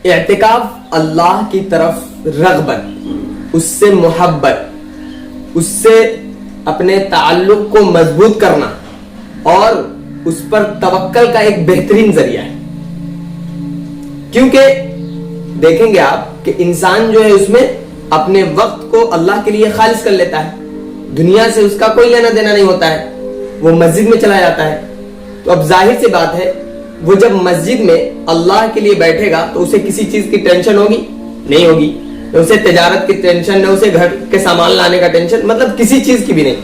اعتکاف اللہ کی طرف رغبت, اس سے محبت, اس سے اپنے تعلق کو مضبوط کرنا اور اس پر توکل کا ایک بہترین ذریعہ ہے. کیونکہ دیکھیں گے آپ کہ انسان جو ہے اس میں اپنے وقت کو اللہ کے لیے خالص کر لیتا ہے, دنیا سے اس کا کوئی لینا دینا نہیں ہوتا ہے, وہ مسجد میں چلا جاتا ہے. تو اب ظاہر سی بات ہے وہ جب مسجد میں اللہ کے لیے بیٹھے گا تو اسے کسی چیز کی ٹینشن ہوگی نہیں ہوگی, نہ اسے تجارت کی ٹینشن, نہ اسے گھر کے سامان لانے کا ٹینشن, مطلب کسی چیز کی بھی نہیں.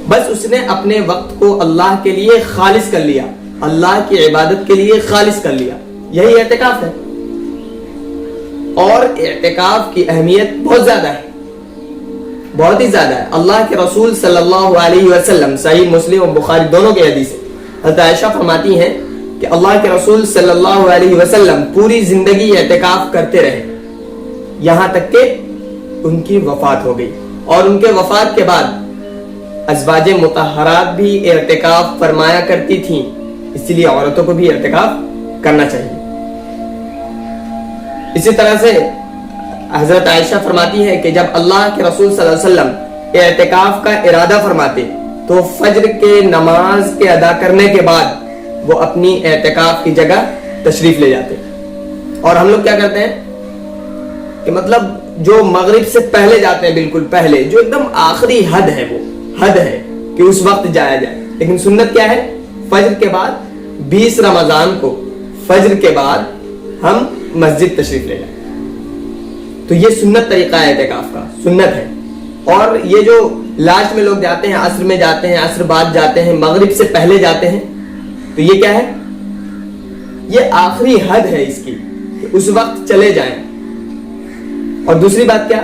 بس اس نے اپنے وقت کو اللہ کے لیے خالص کر لیا, اللہ کی عبادت کے لیے خالص کر لیا. یہی اعتکاف ہے. اور اعتکاف کی اہمیت بہت زیادہ ہے, بہت ہی زیادہ ہے. اللہ کے رسول صلی اللہ علیہ وسلم, صحیح مسلم اور بخاری دونوں کی حدیث ہے, حضرت عائشہ فرماتی ہیں کہ اللہ کے رسول صلی اللہ علیہ وسلم پوری زندگی اعتکاف کرتے رہے یہاں تک کہ ان کی وفات ہو گئی. اور ان کے وفات کے بعد ازواج مطہرات بھی اعتکاف فرمایا کرتی تھیں, اس لیے عورتوں کو بھی اعتکاف کرنا چاہیے. اسی طرح سے حضرت عائشہ فرماتی ہے کہ جب اللہ کے رسول صلی اللہ علیہ وسلم اعتکاف کا ارادہ فرماتے تو فجر کے نماز کے ادا کرنے کے بعد وہ اپنی اعتکاف کی جگہ تشریف لے جاتے. اور ہم لوگ کیا کرتے ہیں کہ مطلب جو مغرب سے پہلے جاتے ہیں, بالکل پہلے, جو ایک دم آخری حد ہے, وہ حد ہے کہ اس وقت جایا جائے. لیکن سنت کیا ہے, فجر کے بعد 20 رمضان کو فجر کے بعد ہم مسجد تشریف لے جائیں. تو یہ سنت طریقہ ہے اعتکاف کا, سنت ہے. اور یہ جو لاسٹ میں لوگ جاتے ہیں, عصر میں جاتے ہیں, عصر بعد جاتے ہیں, مغرب سے پہلے جاتے ہیں, تو یہ کیا ہے, یہ آخری حد ہے اس کی کہ اس وقت چلے جائیں. اور دوسری بات کیا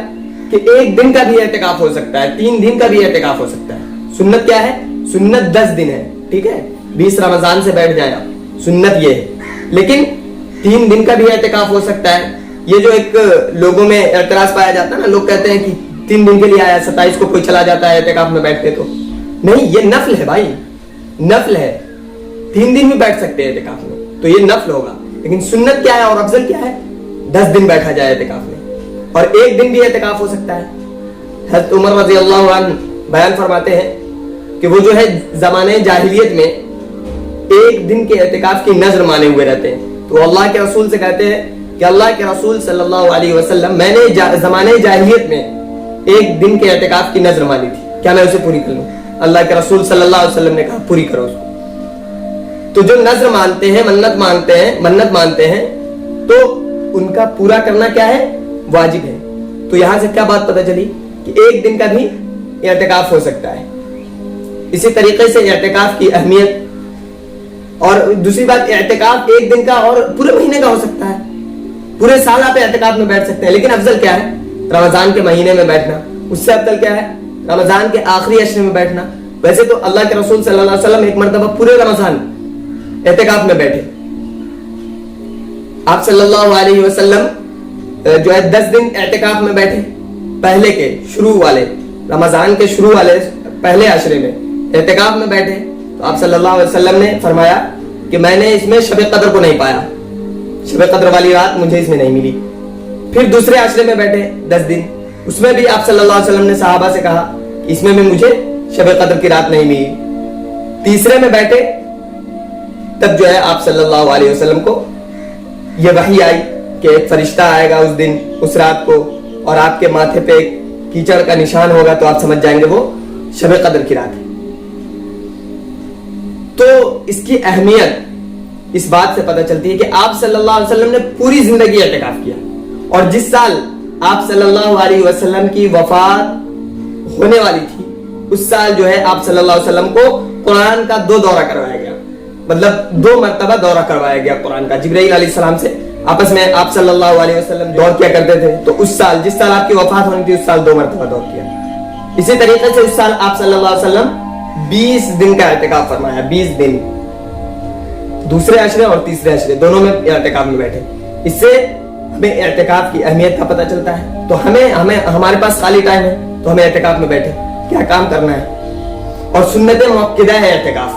کہ 1 دن کا بھی اعتکاف ہو سکتا ہے, 3 دن کا بھی اعتکاف ہو سکتا ہے. سنت کیا ہے, سنت 10 دن ہے, ٹھیک ہے, 20 رمضان سے بیٹھ جائیں آپ, سنت یہ ہے. لیکن 3 دن کا بھی اعتکاف ہو سکتا ہے. یہ جو ایک لوگوں میں اعتراض پایا جاتا ہے نا, لوگ کہتے ہیں کہ 3 دن کے لیے آیا, 27 کو کوئی چلا جاتا ہے اعتکاف میں بیٹھ کے. تو نہیں, یہ نفل ہے بھائی, نفل ہے. 3 دن بھی بیٹھ سکتے ہیں اعتکاف میں, تو یہ نفل ہوگا. لیکن سنت کیا ہے اور افضل کیا ہے, 10 دن بیٹھا جائے اعتکاف میں. اور 1 دن بھی اعتکاف ہو سکتا ہے. حضرت عمر رضی اللہ عنہ بیان فرماتے ہیں کہ وہ جو ہے زمانے جاہلیت میں 1 دن کے اعتکاف کی نظر مانے ہوئے رہتے ہیں. تو اللہ کے رسول سے کہتے ہیں کہ اللہ کے رسول صلی اللہ علیہ وسلم, میں نے زمانے جاہلیت میں 1 دن کے اعتکاف کی نظر مانی تھی, کیا میں اسے پوری کر لوں؟ اللہ کے رسول صلی اللہ علیہ وسلم نے کہا پوری کرو اس کو. تو جو نظر مانتے ہیں, منت مانتے ہیں, تو ان کا پورا کرنا کیا ہے, واجب ہے. تو یہاں سے کیا بات پتہ چلی کہ 1 دن کا بھی اعتکاف ہو سکتا ہے. اسی طریقے سے اعتکاف کی اہمیت. اور دوسری بات, اعتکاف 1 دن کا اور پورے مہینے کا ہو سکتا ہے, پورے سال آپ اعتکاف میں بیٹھ سکتے ہیں. لیکن افضل کیا ہے, رمضان کے مہینے میں بیٹھنا. اس سے افضل کیا ہے, رمضان کے آخری عشرے میں بیٹھنا. ویسے تو اللہ کے رسول صلی اللہ علیہ وسلم ایک مرتبہ پورے رمضان اعتکاف میں بیٹھے. آپ صلی اللہ علیہ وسلم جو ہے 10 دن اعتکاف میں بیٹھے, پہلے کے شروع والے, رمضان کے شروع والے پہلے عشرے میں اعتکاف میں بیٹھے. تو آپ صلی اللہ علیہ وسلم نے فرمایا کہ میں نے اس میں شب قدر کو نہیں پایا, شب قدر والی رات مجھے اس میں نہیں ملی. پھر دوسرے عشرے میں بیٹھے 10 دن, اس میں بھی آپ صلی اللہ علیہ وسلم نے صحابہ سے کہا کہ اس میں بھی مجھے شب قدر کی رات نہیں ملی. تیسرے میں بیٹھے, تب جو ہے آپ صلی اللہ علیہ وسلم کو یہ وحی آئی کہ ایک فرشتہ آئے گا اس دن, اس رات کو, اور آپ کے ماتھے پہ ایک کیچڑ کا نشان ہوگا, تو آپ سمجھ جائیں گے وہ شب قدر کی رات ہے. تو اس کی اہمیت اس بات سے پتہ چلتی ہے کہ آپ صلی اللہ علیہ وسلم نے پوری زندگی اعتکاف کیا. اور جس سال آپ صلی اللہ علیہ وسلم کی وفات ہونے والی تھی, اس سال جو ہے آپ صلی اللہ علیہ وسلم کو قرآن کا 2 دورہ کروایا گیا, مطلب 2 مرتبہ دورہ کروایا گیا قرآن کا. جبرائیل علیہ السلام سے آپس میں آپ صلی اللہ علیہ وسلم دور کیا کرتے تھے. تو اس سال, جس سال آپ کی وفات ہونی تھی, اس سال 2 مرتبہ دور کیا. اسی طریقے سے اس سال آپ صلی اللہ علیہ وسلم 20 دن کا اعتکاف فرمایا, 20 دن, دوسرے عشرے اور تیسرے عشرے دونوں میں اعتکاف میں بیٹھے. اس سے ہمیں اعتکاف کی اہمیت کا پتہ چلتا ہے. تو ہمارے پاس خالی ٹائم ہے تو ہمیں اعتکاف میں بیٹھے کیا کام کرنا ہے. اور سنت مؤکدہ ہے اعتکاف.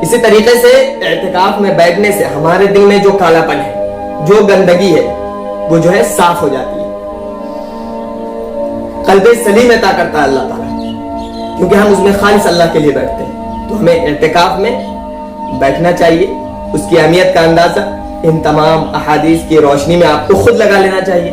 اسی طریقے سے اعتکاف میں بیٹھنے سے ہمارے دل میں جو کالا پن ہے، جو گندگی ہے، وہ جو ہے صاف ہو جاتی ہے. قلب سلیم عطا کرتا ہے اللہ تعالیٰ، کیونکہ ہم اس میں خالص اللہ کے لیے بیٹھتے ہیں. تو ہمیں اعتکاف میں بیٹھنا چاہیے. اس کی اہمیت کا اندازہ ان تمام احادیث کی روشنی میں آپ کو خود لگا لینا چاہیے.